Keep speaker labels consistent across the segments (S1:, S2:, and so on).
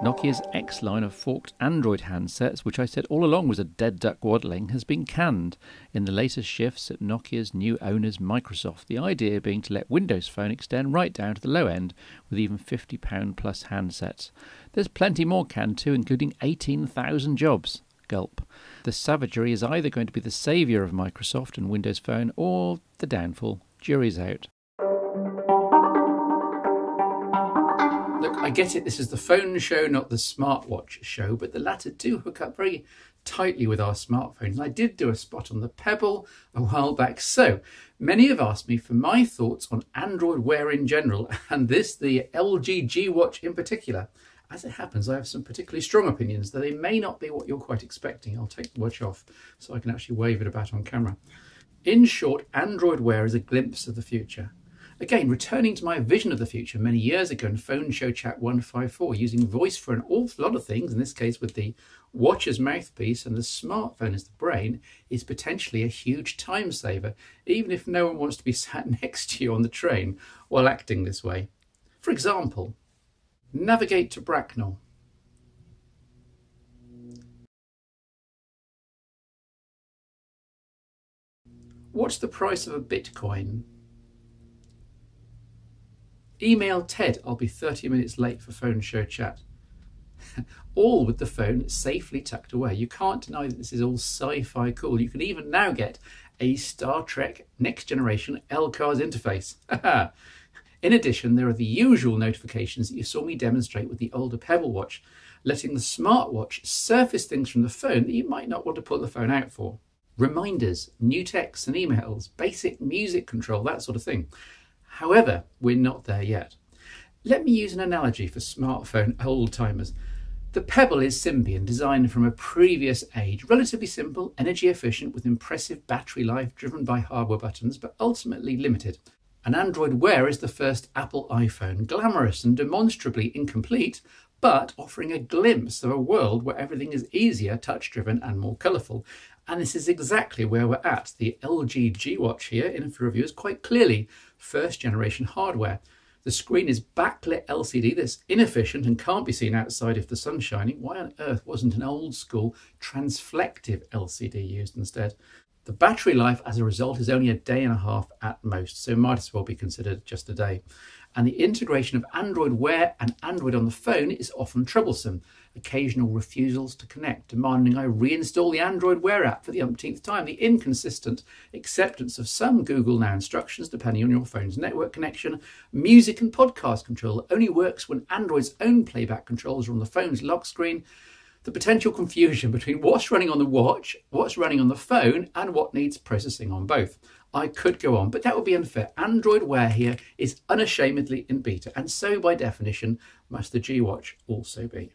S1: Nokia's X line of forked Android handsets, which I said all along was a dead duck waddling, has been canned in the latest shifts at Nokia's new owners Microsoft, the idea being to let Windows Phone extend right down to the low end with even £50 plus handsets. There's plenty more canned too, including 18,000 jobs. Gulp. The savagery is either going to be the saviour of Microsoft and Windows Phone or the downfall. Jury's out. Look, I get it, this is the phone show, not the smartwatch show, but the latter do hook up very tightly with our smartphones. I did do a spot on the Pebble a while back, so many have asked me for my thoughts on Android Wear in general, and the LG G Watch in particular. As it happens, I have some particularly strong opinions, though they may not be what you're quite expecting. I'll take the watch off so I can actually wave it about on camera. In short, Android Wear is a glimpse of the future. Again, returning to my vision of the future many years ago in Phone Show Chat 154, using voice for an awful lot of things, in this case with the watch as mouthpiece and the smartphone as the brain, is potentially a huge time saver, even if no one wants to be sat next to you on the train while acting this way. For example, navigate to Bracknell. What's the price of a Bitcoin? Email Ted, I'll be 30 minutes late for Phone Show Chat. All with the phone safely tucked away. You can't deny that this is all sci-fi cool. You can even now get a Star Trek Next Generation LCARS interface. In addition, there are the usual notifications that you saw me demonstrate with the older Pebble watch, letting the smartwatch surface things from the phone that you might not want to pull the phone out for. Reminders, new texts and emails, basic music control, that sort of thing. However, we're not there yet. Let me use an analogy for smartphone old-timers. The Pebble is Symbian, designed from a previous age, relatively simple, energy efficient, with impressive battery life driven by hardware buttons, but ultimately limited. An Android Wear is the first Apple iPhone, glamorous and demonstrably incomplete, but offering a glimpse of a world where everything is easier, touch-driven and more colourful. And this is exactly where we're at. The LG G Watch here, in for review, is quite clearly first generation hardware. The screen is backlit LCD that's inefficient and can't be seen outside if the sun's shining. Why on earth wasn't an old school transflective LCD used instead? The battery life as a result is only a day and a half at most, so might as well be considered just a day. And the integration of Android Wear and Android on the phone is often troublesome. Occasional refusals to connect, demanding I reinstall the Android Wear app for the umpteenth time. The inconsistent acceptance of some Google Now instructions depending on your phone's network connection. Music and podcast control that only works when Android's own playback controls are on the phone's lock screen. The potential confusion between what's running on the watch, what's running on the phone, and what needs processing on both. I could go on, but that would be unfair. Android Wear here is unashamedly in beta, and so by definition must the G Watch also be.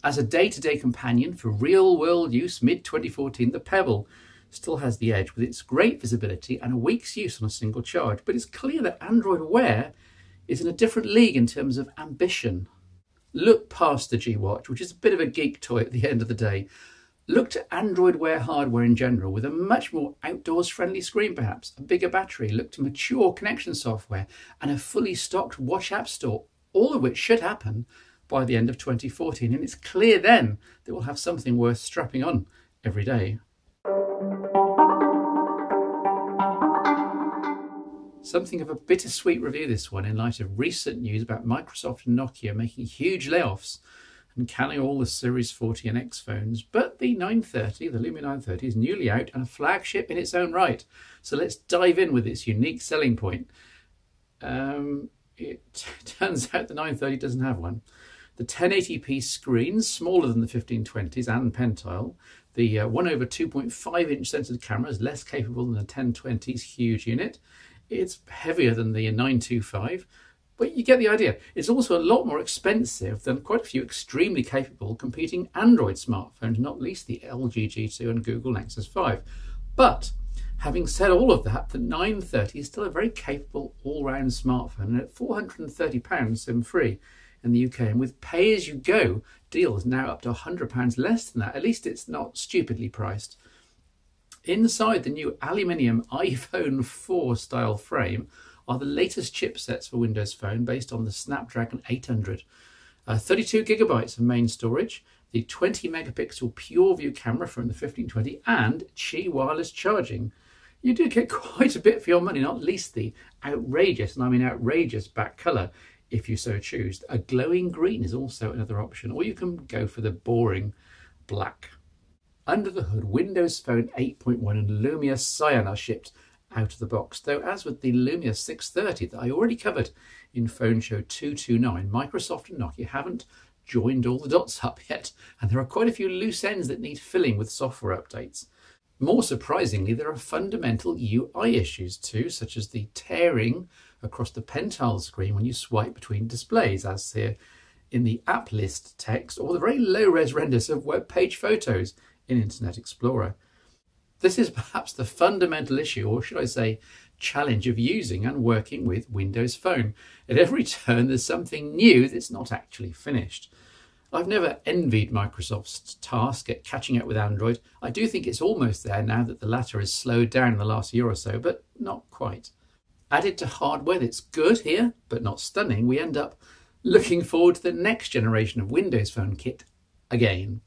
S1: As a day-to-day companion for real-world use mid-2014, the Pebble still has the edge with its great visibility and a week's use on a single charge, but it's clear that Android Wear is in a different league in terms of ambition. Look past the G Watch, which is a bit of a geek toy at the end of the day. Look to Android Wear hardware in general, with a much more outdoors-friendly screen perhaps, a bigger battery. Look to mature connection software and a fully stocked watch app store, all of which should happen by the end of 2014. And it's clear then that we'll have something worth strapping on every day. Something of a bittersweet review, this one, in light of recent news about Microsoft and Nokia making huge layoffs and canning all the Series 40 and X phones. But the 930, the Lumia 930, is newly out and a flagship in its own right. So let's dive in with its unique selling point. It turns out the 930 doesn't have one. The 1080p screen, smaller than the 1520s and Pentile. The 1/2.5-inch sensitive camera is less capable than the 1020's huge unit. It's heavier than the 925, but you get the idea. It's also a lot more expensive than quite a few extremely capable competing Android smartphones, not least the LG G2 and Google Nexus 5. But having said all of that, the 930 is still a very capable all-round smartphone, and at £430 SIM-free in the UK, and with pay-as-you-go deals now up to £100 less than that. At least it's not stupidly priced. Inside the new aluminium iPhone 4 style frame are the latest chipsets for Windows Phone based on the Snapdragon 800. 32 gigabytes of main storage, the 20 megapixel PureView camera from the 1520, and Qi wireless charging. You do get quite a bit for your money, not least the outrageous, and I mean outrageous, back colour, if you so choose. A glowing green is also another option, or you can go for the boring black. Under the hood, Windows Phone 8.1 and Lumia Cyan are shipped out of the box, though as with the Lumia 630 that I already covered in Phone Show 229, Microsoft and Nokia haven't joined all the dots up yet, and there are quite a few loose ends that need filling with software updates. More surprisingly, there are fundamental UI issues too, such as the tearing across the pen tile screen when you swipe between displays, as here in the app list text, or the very low-res renders of web page photos in Internet Explorer. This is perhaps the fundamental issue, or should I say challenge, of using and working with Windows Phone. At every turn there's something new that's not actually finished. I've never envied Microsoft's task at catching up with Android. I do think it's almost there now that the latter has slowed down in the last year or so, but not quite. Added to hardware that's good here, but not stunning, we end up looking forward to the next generation of Windows Phone kit again.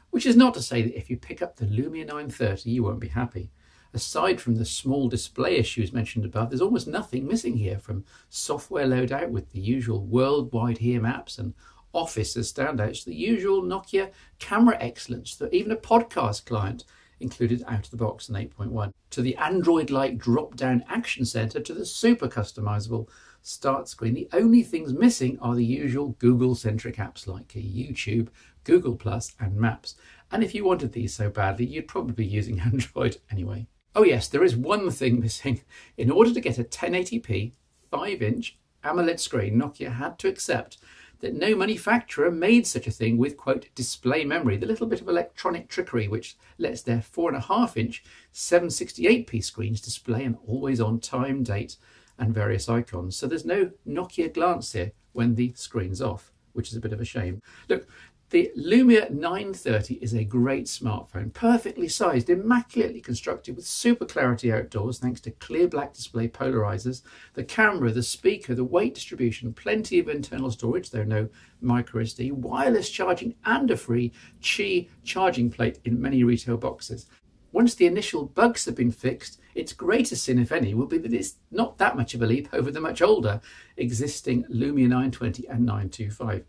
S1: Which is not to say that if you pick up the Lumia 930 you won't be happy. Aside from the small display issues mentioned above, there's almost nothing missing here, from software loadout with the usual worldwide HERE maps and Office as standouts, the usual Nokia camera excellence, even a podcast client included out of the box in 8.1, to the Android-like drop-down action center, to the super customizable start screen. The only things missing are the usual Google-centric apps like YouTube, Google Plus and Maps. And if you wanted these so badly, you'd probably be using Android anyway. Oh yes, there is one thing missing. In order to get a 1080p 5-inch AMOLED screen, Nokia had to accept that no manufacturer made such a thing with, quote, display memory, the little bit of electronic trickery which lets their 4.5-inch 768p screens display an always-on time, date and various icons. So there's no Nokia glance here when the screen's off, which is a bit of a shame. Look, the Lumia 930 is a great smartphone, perfectly sized, immaculately constructed with super clarity outdoors thanks to clear black display polarizers, the camera, the speaker, the weight distribution, plenty of internal storage, though no microSD, wireless charging and a free Qi charging plate in many retail boxes. Once the initial bugs have been fixed, its greatest sin, if any, will be that it's not that much of a leap over the much older existing Lumia 920 and 925.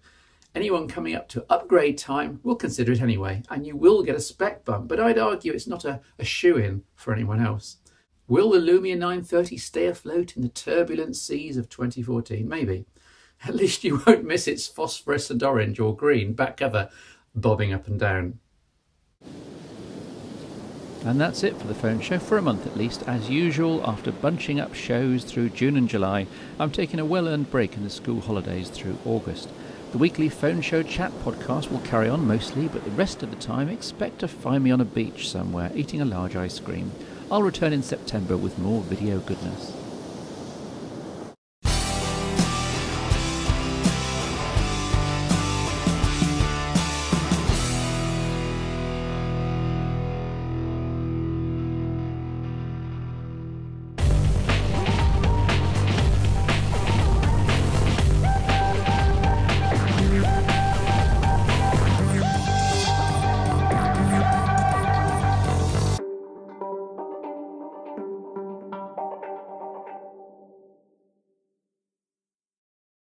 S1: Anyone coming up to upgrade time will consider it anyway, and you will get a spec bump, but I'd argue it's not a shoo-in for anyone else. Will the Lumia 930 stay afloat in the turbulent seas of 2014? Maybe. At least you won't miss its phosphorescent orange or green back cover bobbing up and down. And that's it for the Phone Show, for a month at least. As usual, after bunching up shows through June and July, I'm taking a well-earned break in the school holidays through August. The weekly Phone Show chat podcast will carry on mostly, but the rest of the time expect to find me on a beach somewhere eating a large ice cream. I'll return in September with more video goodness.